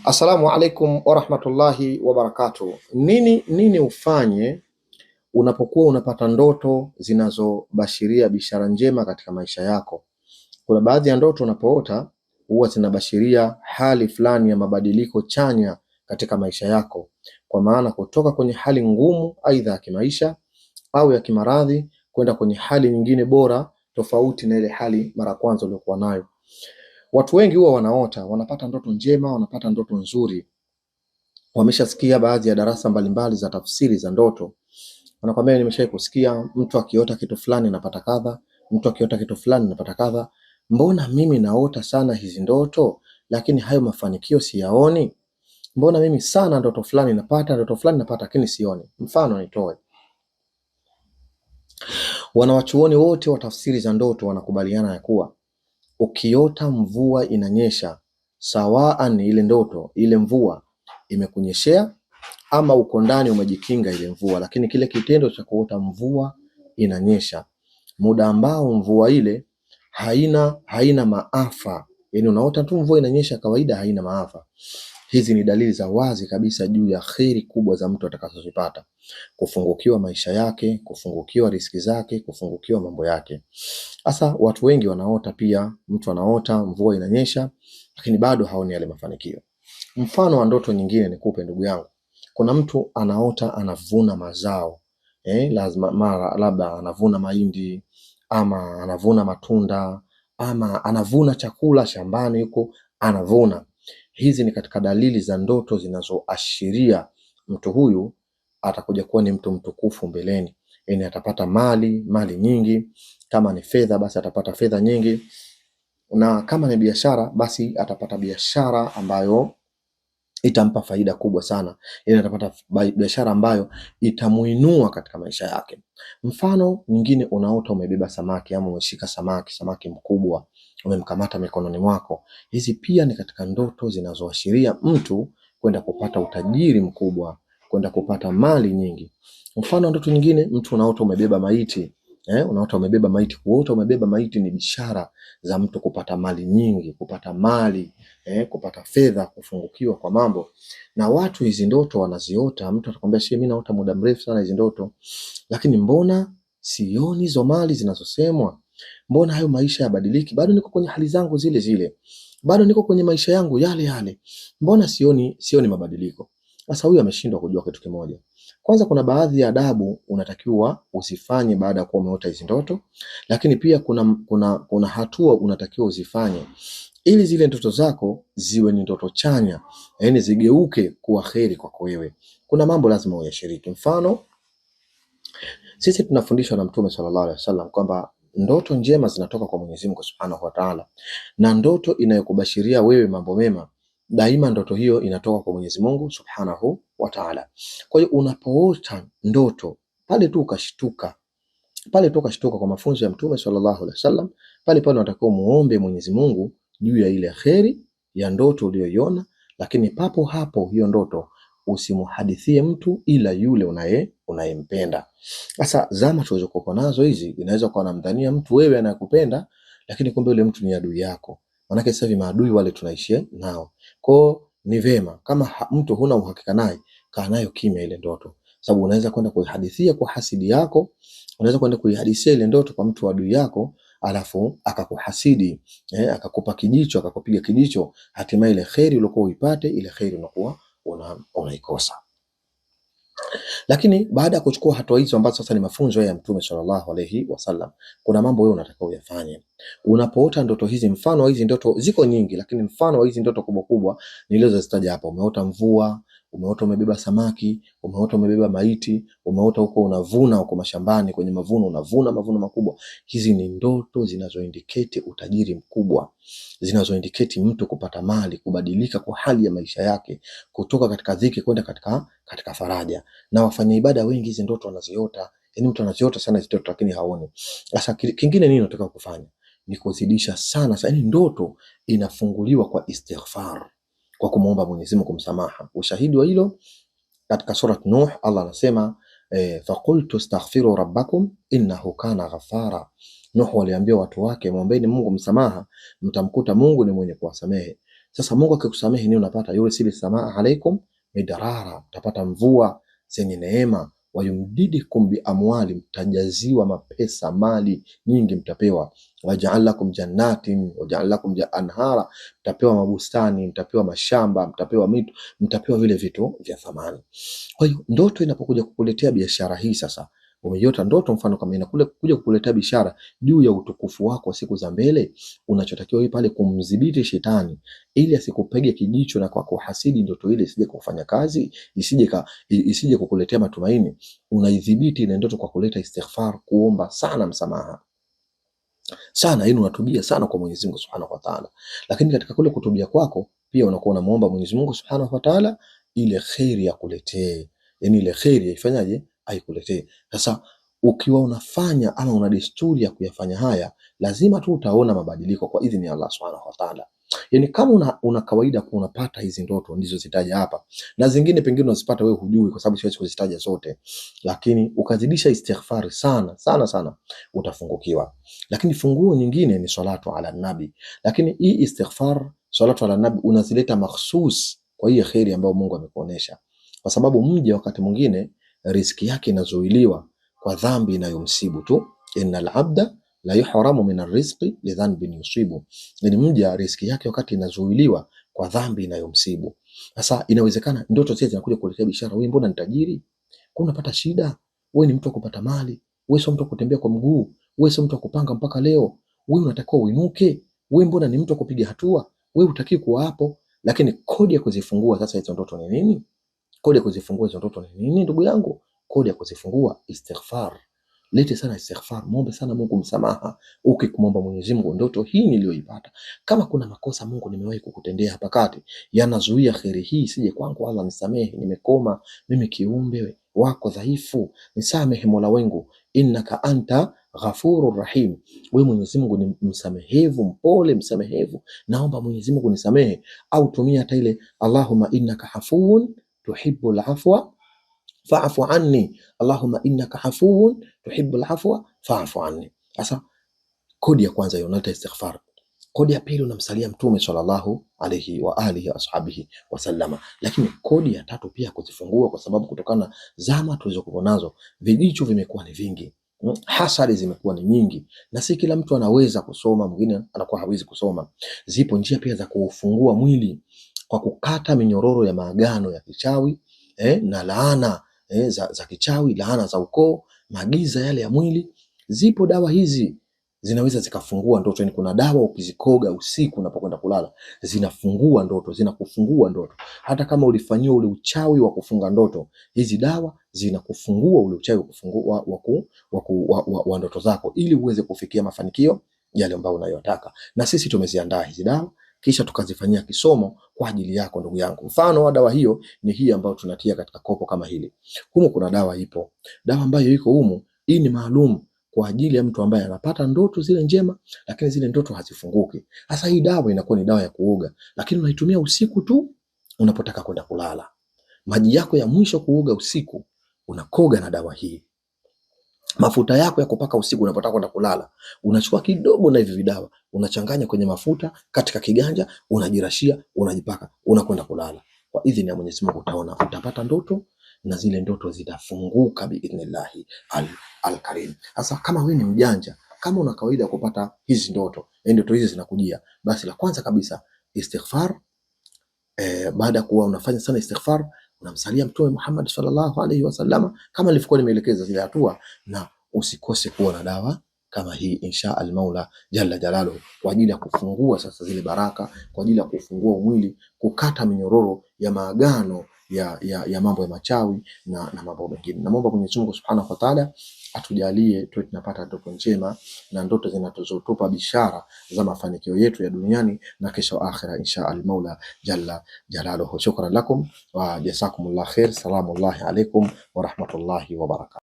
Assalamu alaikum warahmatullahi wabarakatuh. Nini ufanye unapokuwa unapata ndoto zinazobashiria bishara njema katika maisha yako? Kuna baadhi ya ndoto unapoota huwa zinabashiria hali fulani ya mabadiliko chanya katika maisha yako, kwa maana kutoka kwenye hali ngumu aidha ya kimaisha au ya kimaradhi kwenda kwenye hali nyingine bora tofauti na ile hali mara kwanza uliokuwa nayo. Watu wengi huwa wanaota, wanapata ndoto njema, wanapata ndoto nzuri. Wameshasikia baadhi ya darasa mbalimbali za tafsiri za ndoto. Wanakwambia nimeshawahi kusikia mtu akiota kitu fulani anapata kadha, mtu akiota kitu fulani anapata kadha. Mbona mimi naota sana hizi ndoto lakini hayo mafanikio siyaoni? Mbona mimi sana ndoto fulani napata lakini sioni? Mfano nitoe. Wanawachuoni wote wa tafsiri za ndoto wanakubaliana ya kuwa ukiota mvua inanyesha, sawaan ile ndoto, ile mvua imekunyeshea ama uko ndani umejikinga ile mvua, lakini kile kitendo cha kuota mvua inanyesha muda ambao mvua ile haina maafa, yani unaota tu mvua inanyesha kawaida, haina maafa. Hizi ni dalili za wazi kabisa juu ya kheri kubwa za mtu atakazozipata, kufungukiwa maisha yake, kufungukiwa riziki zake, kufungukiwa mambo yake. Sasa watu wengi wanaota pia, mtu anaota mvua inanyesha lakini bado haoni yale mafanikio. Mfano wa ndoto nyingine nikupe ndugu yangu. Kuna mtu anaota anavuna mazao, labda anavuna mahindi ama anavuna matunda ama anavuna chakula shambani huko anavuna. Hizi ni katika dalili za ndoto zinazoashiria mtu huyu atakuja kuwa ni mtu mtukufu mbeleni. Yani atapata mali nyingi, kama ni fedha basi atapata fedha nyingi, na kama ni biashara basi atapata biashara ambayo itampa faida kubwa sana. Yani atapata biashara ambayo itamuinua katika maisha yake. Mfano mwingine, unaota umebeba samaki ama umeshika samaki mkubwa, umemkamata mikononi mwako. Hizi pia ni katika ndoto zinazoashiria mtu kwenda kupata utajiri mkubwa, kwenda kupata mali nyingi. Mfano ndoto nyingine, mtu unaota umebeba maiti. Unaota umebeba maiti. Kuota umebeba maiti ni bishara za mtu kupata mali nyingi, kupata mali, kupata fedha, kufungukiwa kwa mambo. Na watu hizi ndoto wanaziota, mtu atakwambia shehe, mimi naota muda mrefu sana hizi ndoto, lakini mbona sioni hizo mali zinazosemwa? Mbona hayo maisha yabadiliki? Bado niko kwenye hali zangu zile zile, bado niko kwenye maisha yangu yale yale, mbona sioni mabadiliko? Sasa huyu ameshindwa kujua kitu kimoja. Kwanza, kuna baadhi ya adabu unatakiwa usifanye baada ya kuwa umeota hizi ndoto, lakini pia kuna hatua unatakiwa uzifanye ili zile ndoto zako ziwe ni ndoto chanya, yani zigeuke kuwa kheri kwako wewe. Kuna mambo lazima uyashiriki. Mfano, sisi tunafundishwa na Mtume sallallahu alaihi wasallam kwamba ndoto njema zinatoka kwa Mwenyezi Mungu Subhanahu wa Ta'ala, na ndoto inayokubashiria wewe mambo mema daima ndoto hiyo inatoka kwa Mwenyezi Mungu Subhanahu wa Ta'ala. Kwa hiyo unapoota ndoto pale tu ukashtuka kwa mafunzo ya Mtume sallallahu alaihi wasallam, pale unatakiwa muombe Mwenyezi Mungu juu ya ile kheri ya ndoto uliyoiona, lakini papo hapo hiyo ndoto usimuhadithie mtu ila yule unayempenda. Sasa zama tulizokuwa nazo hizi, inaweza kuwa namdhania mtu wewe anakupenda, lakini kumbe yule mtu ni adui yako. Maana sasa hivi maadui wale tunaishi nao. Kwa ni vema kama mtu huna uhakika naye, kaa nayo kimya ile ndoto, sababu unaweza kwenda kuihadithia kwa hasidi yako, unaweza kwenda kuihadithia ile ndoto kwa mtu adui yako, alafu akakuhasidi, akakupa kijicho, akakupiga kijicho, hatimaye ile kheri uliyokuwa uipate, ile kheri unakuwa unaikosa. Lakini baada ya kuchukua hatua hizo ambazo sasa ni mafunzo ya Mtume sallallahu alaihi wasallam, kuna mambo wewe unatakiwa uyafanye unapoota ndoto hizi. Mfano hizi ndoto ziko nyingi, lakini mfano wa hizi ndoto kubwa kubwa nilizozitaja hapa: umeota mvua, umeota umebeba samaki, umeota umebeba maiti, umeota huko unavuna huko mashambani kwenye mavuno, unavuna mavuno makubwa. Hizi ni ndoto zinazoindicate utajiri mkubwa, zinazoindicate mtu kupata mali, kubadilika kwa hali ya maisha yake, kutoka katika dhiki kwenda katika faraja. Na wafanya ibada wengi hizi ndoto wanaziota, yani mtu anaziota sana hizo ndoto lakini haoni. Sasa kingine nini unataka kufanya? Ni kuzidisha sana. Sasa yani ndoto inafunguliwa kwa istighfar, kwa kumuomba Mwenyezi Mungu msamaha. Ushahidi wa hilo katika surat Nuh, Allah anasema faqultu astaghfiru rabbakum innahu kana ghafara. Nuh aliambia watu wake, muombeeni Mungu msamaha, mtamkuta Mungu ni mwenye kuwasamehe. Sasa Mungu akikusamehe nini unapata? Yursilis samaa alaikum midrara, utapata mvua zenye neema. Wayumdidikum bi amwali, mtajaziwa mapesa, mali nyingi mtapewa. Waja'al lakum jannatin waja'al lakum anhara, mtapewa mabustani, mtapewa mashamba, mtapewa mito, mtapewa vile vitu vya thamani. Kwa hiyo ndoto inapokuja kukuletea biashara hii sasa, umeiota ndoto mfano kama inakuja kukuletea bishara juu ya utukufu wako siku za mbele, unachotakiwa wewe pale kumdhibiti shetani ili asikupege kijicho na kwa kuhasidi ndoto ile isije kufanya kazi, isije kukuletea matumaini. Unaidhibiti ile ndoto kwa kuleta istighfar, kuomba sana msamaha sana, yeye unatubia sana kwa Mwenyezi Mungu Subhanahu wa Ta'ala. Lakini katika kule kutubia kwako pia unakuwa unamuomba Mwenyezi Mungu Subhanahu wa Ta'ala ile khairi akuletee, yani ile khairi ifanyaje, aikuletee. Sasa ukiwa unafanya ama una desturi ya kuyafanya haya, lazima tu utaona mabadiliko kwa idhini ya Allah Subhanahu wa Ta'ala. Yani kama una kawaida unapata hizi ndoto ndizo zitaja hapa, na zingine pengine unazipata wewe hujui, kwa sababu siwezi kuzitaja zote, lakini ukazidisha istighfar sana sana sana, utafungukiwa. Lakini funguo nyingine ni salatu ala nabi, lakini hii istighfar, salatu ala nabi unazileta makhsus kwa hiyo khairi ambayo Mungu amekuonesha, kwa sababu mje wakati mwingine riziki yake inazuiliwa kwa dhambi inayomsibu tu. Innal abda la yuhramu min arrizqi li dhanbin yusibu, yani mja riziki yake wakati inazuiliwa kwa dhambi inayomsibu. Sasa inawezekana ndoto zile zinakuja kuletea bishara, wewe mbona ni tajiri, kwa unapata shida, wewe ni mtu wa kupata mali, wewe sio mtu wa kutembea kwa mguu, wewe sio mtu wa kupanga mpaka leo, wewe unatakiwa uinuke, wewe mbona ni mtu wa kupiga hatua, wewe utaki kuwa hapo. Lakini kodi ya kuzifungua sasa hizo ndoto ni nini? Kodi ya kuzifungua hizo ndoto ni nini ndugu yangu? Kodi ya kuzifungua istighfar. Lete sana istighfar, muombe sana Mungu msamaha. Ukimwomba Mwenyezi Mungu, ndoto hii niliyoipata, kama kuna makosa Mungu nimewahi kukutendea hapa kati yanazuia khairi hii sije kwangu, Allah nisamehe, nimekoma mimi kiumbe wako dhaifu, nisamehe Mola wangu, innaka anta ghafurur rahim, wewe Mwenyezi Mungu ni msamehevu, mpole msamehevu, naomba Mwenyezi Mungu nisamehe. Au tumia hata ile Allahumma innaka afuwun tuhibbul afwa fa'fu anni, Allahumma innaka afuwun tuhibbul afwa fa'fu anni. Sasa kodi ya kwanza hiyo unaita istighfar. Kodi ya pili unamsalia Mtume sallallahu alayhi wa alihi wa ashabihi wasallama. Lakini kodi ya tatu pia kuzifungua, kwa sababu kutokana na zama tulizokuwa nazo vijicho vimekuwa ni vingi, hasadi zimekuwa ni nyingi, na si kila mtu anaweza kusoma, mwingine anakuwa hawezi kusoma. Zipo njia pia za kufungua mwili kwa kukata minyororo ya maagano ya kichawi na laana za kichawi, laana za ukoo, magiza yale ya mwili. Zipo dawa hizi zinaweza zikafungua ndoto. Yani kuna dawa ukizikoga usiku unapokwenda kulala zinafungua ndoto, zinakufungua ndoto. Hata kama ulifanyiwa ule uchawi wa kufunga ndoto, hizi dawa zinakufungua ule uchawi wa ndoto zako, ili uweze kufikia mafanikio yale ambayo unayotaka. Na sisi tumeziandaa hizi dawa kisha tukazifanyia kisomo kwa ajili yako ndugu yangu. Mfano wa dawa hiyo ni hii ambayo tunatia katika kopo kama hili. Humu kuna dawa ipo. Dawa ambayo iko humu, hii ni maalum kwa ajili ya mtu ambaye anapata ndoto zile njema lakini zile ndoto hazifunguki. Sasa hii dawa inakuwa ni dawa ya kuoga, lakini unaitumia usiku tu unapotaka kwenda kulala. Maji yako ya mwisho kuoga usiku unakoga na dawa hii. Mafuta yako ya kupaka usiku unapotaka kwenda kulala, unachukua kidogo na hivi vidawa, unachanganya kwenye mafuta katika kiganja, unajirashia, unajipaka, unakwenda kulala. Kwa idhini ya Mwenyezi Mungu utaona utapata ndoto na zile ndoto zitafunguka biidhnillahi al-karim. Sasa kama wewe ni mjanja, kama una kawaida kupata hizi ndoto, ndoto hizi zinakujia, basi la kwanza kabisa istighfar. Baada ya kuwa unafanya sana istighfar, unamsalia Mtume Muhammad sallallahu alaihi wasallam kama nilivyokuwa nimeelekeza zile hatua, na usikose kuwa na dawa kama hii insha al-Maula jalla jalaluhu, kwa ajili ya kufungua sasa zile baraka, kwa ajili ya kufungua mwili, kukata minyororo ya maagano ya mambo ya machawi na mambo mengine. Naomba Mwenyezi Mungu Subhanahu wa Ta'ala atujalie tuwe tunapata ndoto njema na ndoto zinazotupa bishara za mafanikio yetu ya duniani na kesho akhira insha al-Maula jalla jalaluhu. Shukran lakum wa jazakumullah khair. Salamullahi alaykum wa rahmatullahi wa barakatuh.